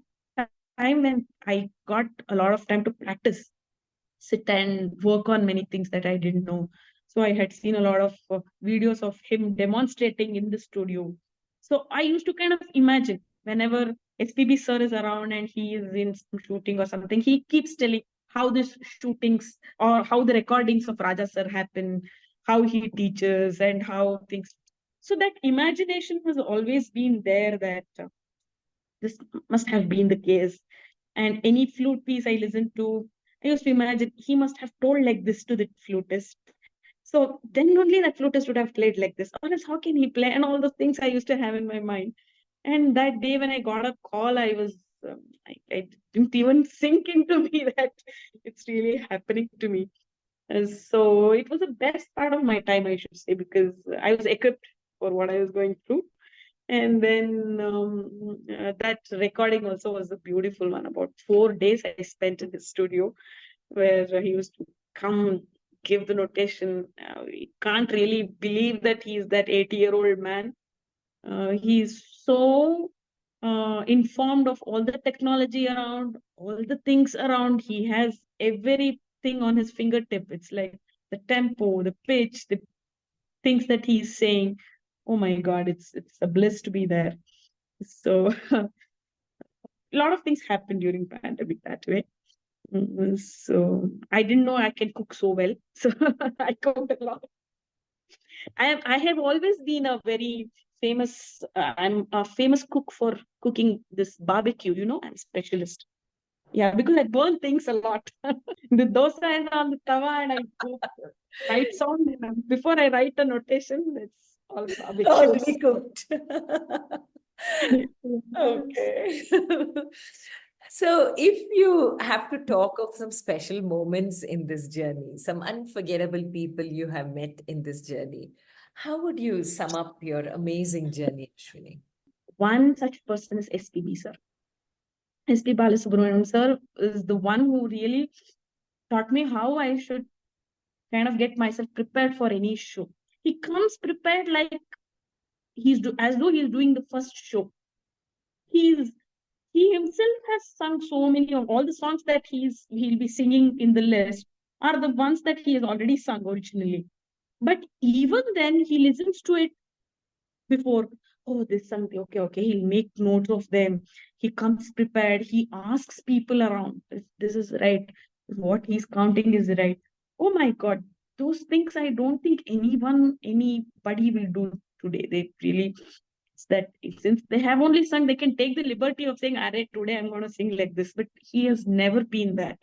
time when I got a lot of time to practice, sit and work on many things that I didn't know. So I had seen a lot of videos of him demonstrating in the studio. So I used to imagine whenever SPB sir is around and he is in some shooting or something, he keeps telling how this shootings or how the recordings of Raja sir happen, how he teaches and how things. So that imagination has always been there that this must have been the case. And any flute piece I listened to, I used to imagine he must have told like this to the flutist. So then only that flutist would have played like this. Or else how can he play? And all those things I used to have in my mind. And that day when I got a call, I was, I didn't even sink into me that it's really happening to me. So it was the best part of my time, I should say, because I was equipped for what I was going through. And then that recording also was a beautiful one. About 4 days I spent in his studio where he used to come give the notation. We can't really believe that he's that 80-year-old man. He's so informed of all the technology around, all the things around. He has everything on his fingertip. It's like the tempo, the pitch, the things that he's saying. Oh my God, it's a bliss to be there. So a lot of things happened during pandemic that way. So I didn't know I can cook so well. So I cooked a lot. I have always been a very famous, I'm a famous cook for cooking this barbecue, I'm a specialist. Yeah, because I burn things a lot. The dosa is on the tawa and I cook, write sound. Before I write a notation, it's all barbecue. Already cooked. Okay. So, if you have to talk of some special moments in this journey, some unforgettable people you have met in this journey, how would you sum up your amazing journey, Ashwini? One such person is SPB sir. SP Balasubramanian sir is the one who really taught me how I should kind of get myself prepared for any show. He comes prepared like as though he's doing the first show. He himself has sung so many of all the songs that he'll be singing in the list are the ones that he has already sung originally. But even then, he listens to it before. Oh, this song, okay. He'll make notes of them. He comes prepared. He asks people around. This is right. What he's counting is right. Oh my God, those things I don't think anybody will do today. They really, it's that since they have only sung, they can take the liberty of saying, "All right, today I'm going to sing like this." But he has never been that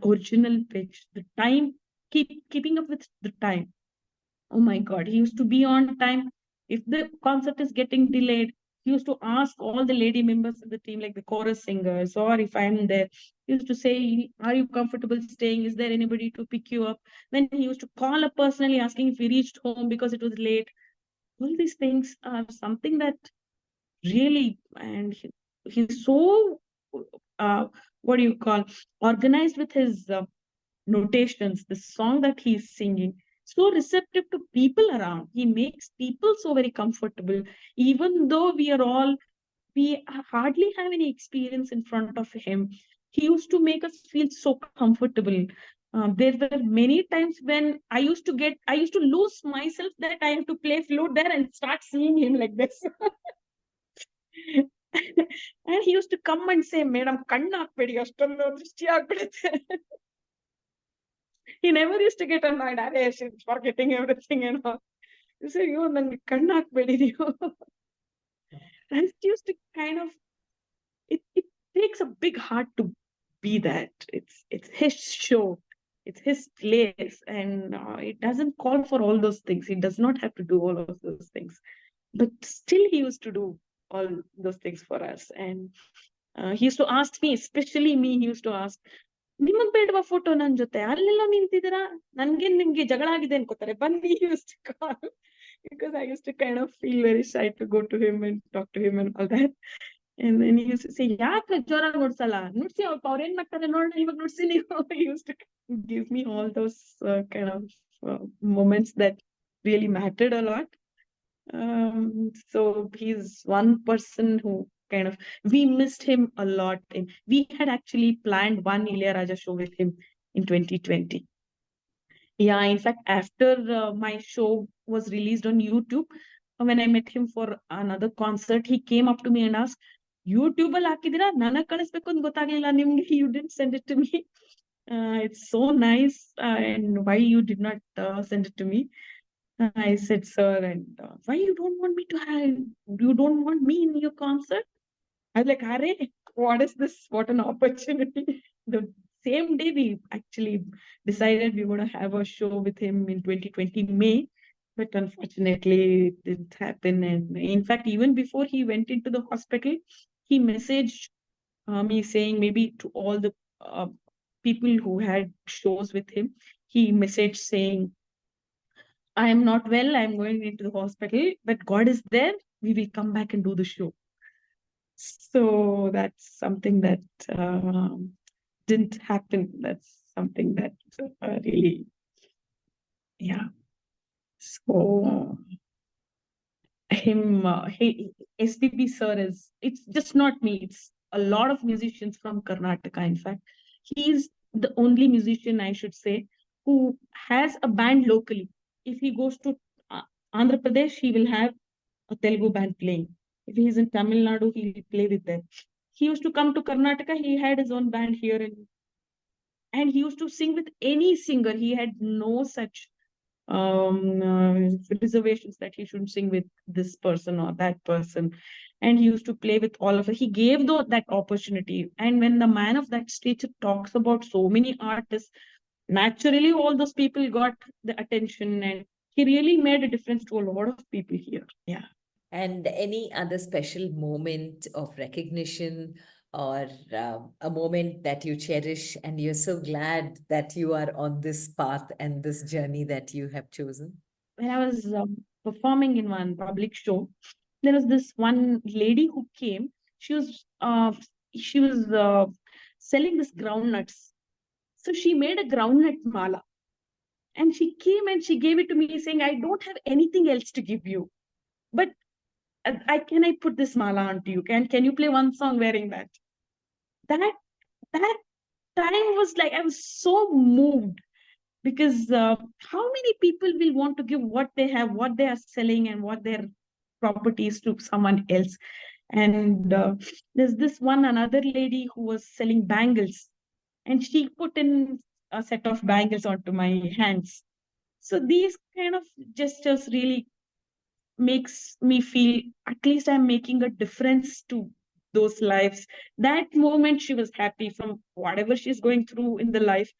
original pitch, the time, keeping up with the time. Oh my God, he used to be on time. If the concert is getting delayed, he used to ask all the lady members of the team, like the chorus singers, or if I'm there, he used to say, "Are you comfortable staying? Is there anybody to pick you up?" Then he used to call up personally asking if we reached home because it was late. All these things are something that really, and he's so, what do you call, organized with his notations, the song that he's singing, so receptive to people around. He makes people so very comfortable, even though we hardly have any experience in front of him. He used to make us feel so comfortable. There were many times when I used to lose myself that I have to play flute there and start seeing him like this. And he used to come and say, "Madam, kanna hakbedi, ashtೊಂದು ದೃಷ್ಟಿ ಆಗ್ಬಿಡುತ್ತೆ." He never used to get annoyed. She's forgetting everything and all. You say, "You nange kanna hakbedi ನೀವು." And it used to kind of, it takes a big heart to be that. It's his show. It's his place. And it doesn't call for all those things. He does not have to do all of those things. But still he used to do all those things for us. And he used to ask me, especially me, he used to ask, "ನಿಮಗ್ ಬೇಡವಾ photo ನನ್ ಜೊತೆ? ಅಲ್ಲೆಲ್ಲ ನಿಂತಿದ್ದೀರಾ, ನನ್ಗೇನ್ ನಿಮ್ಗೆ ಜಗಳ ಆಗಿದೆ ಅನ್ಕೋತಾರೆ, ಬನ್ನಿ." Used to call, because I used to kind of feel very shy to go to him and talk to him and all that. And then he used to say, "ಯಾಕೆ ಜೋರಾಗಿ ನುಡ್ಸಲ್ಲ, ನುಡ್ಸಿ ಅವ್ರು ಏನ್ ಮಾಡ್ತಾರೆ ನೋಡೋಣ, ಇವಾಗ ನುಡ್ಸಿ ನೀವು." He used to give me all those kind of moments that really mattered a lot. So he's one person who kind of, we missed him a lot. And we had actually planned one Ilaiyaraaja show with him in 2020. Yeah, in fact, after my show was released on YouTube, when I met him for another concert, he came up to me and asked, "YouTube ಅಲ್ಲಿ ಹಾಕಿದಿರಾ, ನನಗ್ ಕಳಿಸ್ಬೇಕು ಅಂತ ಗೊತ್ತಾಗ್ಲಿಲ್ಲ ನಿಮ್ಗೆ, you didn't send it to me. It's so nice, and why you did not send it to me?" I said, "Sir, and why you don't want me in your concert?" I was like, "Arey, what is this? What an opportunity. The same day we actually decided we were going to have a show with him in 2020 May, but unfortunately it didn't happen. And in fact, even before he went into the hospital, he messaged me saying, maybe to all the people who had shows with him, he messaged saying, I am not well, I'm going into the hospital, but God is there, we will come back and do the show. So that's something that didn't happen. That's something that really, yeah. So SPB sir it's just not me, it's a lot of musicians from Karnataka. In fact, he's the only musician, I should say, who has a band locally. If he goes to Andhra Pradesh, he will have a Telugu band playing. If he's in Tamil Nadu, he'll play with them. He used to come to Karnataka, he had his own band here, and he used to sing with any singer. He had no such reservations that he should sing with this person or that person. And he used to play with all of it. He gave that opportunity. And when the man of that stage talks about so many artists, naturally all those people got the attention, and he really made a difference to a lot of people here. Yeah. And any other special moment of recognition or a moment that you cherish and you're so glad that you are on this path and this journey that you have chosen? When I was performing in one public show, there was this one lady who came. She was selling this groundnuts. So she made a groundnut mala. And she came and she gave it to me saying, I don't have anything else to give you, but can I put this mala onto you? Can you play one song wearing that? That time was like, I was so moved, because how many people will want to give what they have, what they are selling, and what their properties to someone else? And there's this another lady who was selling bangles, and she put in a set of bangles onto my hands. So these kind of gestures really makes me feel at least I'm making a difference to those lives. That moment she was happy from whatever she's going through in the life.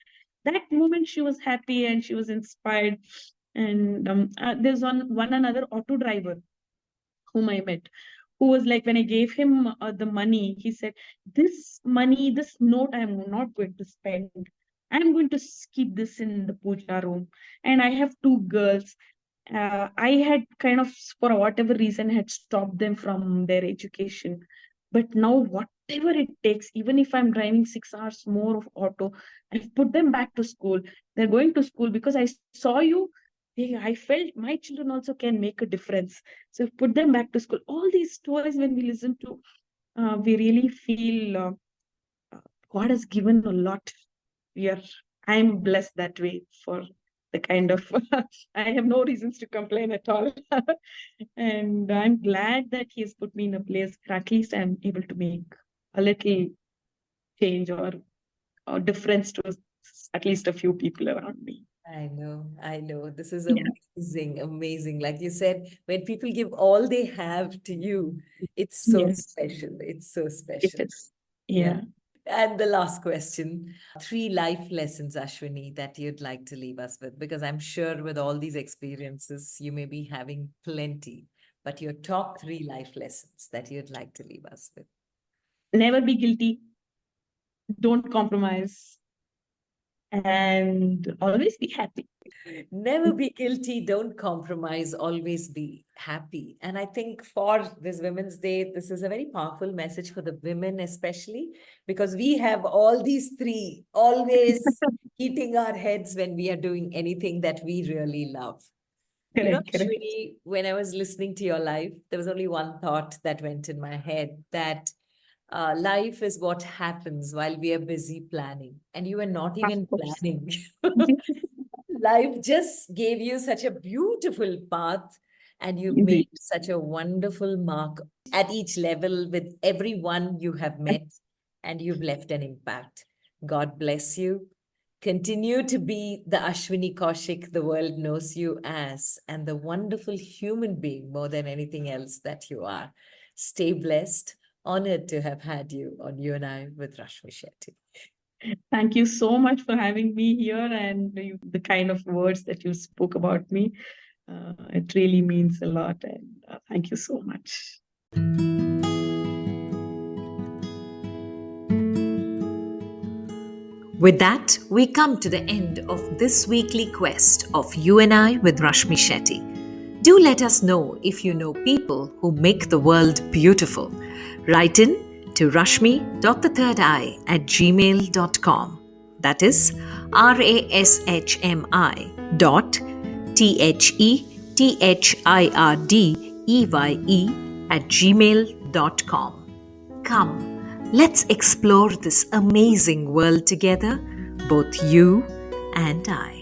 That moment she was happy and she was inspired. And there's one another auto driver whom I met, who was like, when I gave him the money, he said, this money, this note, I'm not going to spend. I'm going to keep this in the puja room. And I have two girls. I had kind of, for whatever reason, had stopped them from their education. But now, whatever it takes, even if I'm driving 6 hours more of auto, I've put them back to school. They're going to school because I saw you. I felt my children also can make a difference. So put them back to school. All these stories, when we listen to, we really feel God has given a lot. I'm blessed that way for the kind of, I have no reasons to complain at all. And I'm glad that he has put me in a place where at least I'm able to make a little change or difference to at least a few people around me. I know. This is Yeah. amazing. Like you said, when people give all they have to you, it's so Yes, special. It's so it special. is. Yeah. And the last question, 3 life lessons, Ashwini, that you'd like to leave us with, because I'm sure with all these experiences, you may be having plenty, but your top 3 life lessons that you'd like to leave us with. Never be guilty. Don't compromise. And always be happy. Never be guilty, don't compromise, always be happy. And I think for this Women's Day, this is a very powerful message for the women, especially because we have all these 3 always hitting our heads when we are doing anything that we really love. Correct. Ashwini, when I was listening to your life, there was only one thought that went in my head, that life is what happens while we are busy planning. And you were not even planning. Life just gave you such a beautiful path, and you made such a wonderful mark at each level with everyone you have met, and you've left an impact. God bless you. Continue to be the Ashwini Koushik the world knows you as, and the wonderful human being more than anything else that you are. Stay blessed. Honored to have had you on You and I with Rashmi Shetty. Thank you so much for having me here and the kind of words that you spoke about me. It really means a lot, and thank you so much. With that, we come to the end of this weekly quest of You and I with Rashmi Shetty. Do let us know if you know people who make the world beautiful. Write in to rashmi.thethirdeye@gmail.com. That is rashmi.thethirdeye@gmail.com. Come, let's explore this amazing world together, both you and I.